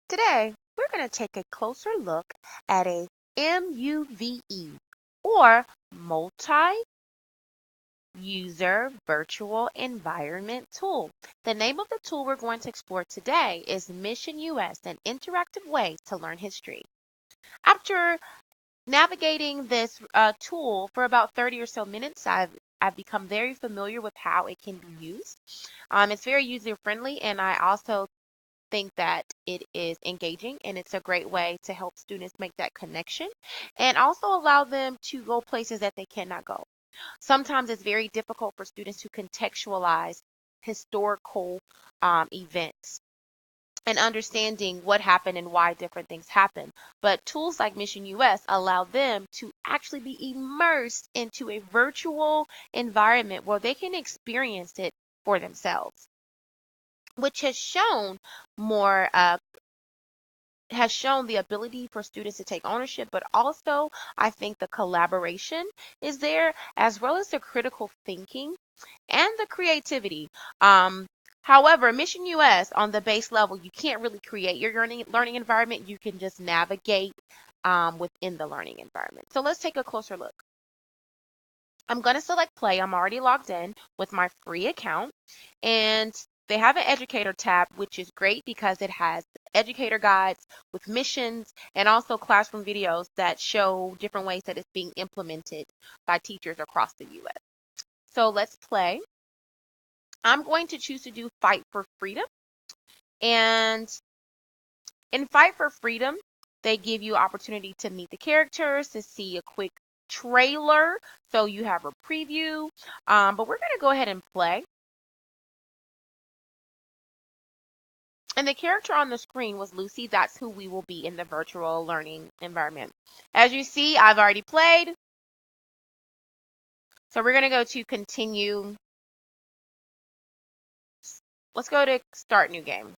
Today, we're going to take a closer look at a MUVE, or multi-user virtual environment tool. The name of the tool we're going to explore today is Mission US, an interactive way to learn history. After navigating this tool for about 30 or so minutes, I've become very familiar with how it can be used. It's very user friendly, and I also think that it is engaging, and it's a great way to help students make that connection and also allow them to go places that they cannot go. Sometimes it's very difficult for students to contextualize historical events and understanding what happened and why different things happen. But tools like Mission US allow them to actually be immersed into a virtual environment where they can experience it for themselves, which more has shown the ability for students to take ownership, but also I think the collaboration is there, as well as the critical thinking and the creativity. However, Mission US on the base level, you can't really create your learning environment. You can just navigate within the learning environment. So let's take a closer look. I'm going to select play. I'm already logged in with my free account, and they have an educator tab, which is great because it has educator guides with missions and also classroom videos that show different ways that it's being implemented by teachers across the US. So let's play. I'm going to choose to do Fight for Freedom. And in Fight for Freedom, they give you opportunity to meet the characters, to see a quick trailer, so you have a preview. But we're going to go ahead and play. And the character on the screen was Lucy. That's who we will be in the virtual learning environment. As you see, I've already played. So we're going to go to continue. Let's go to start new game.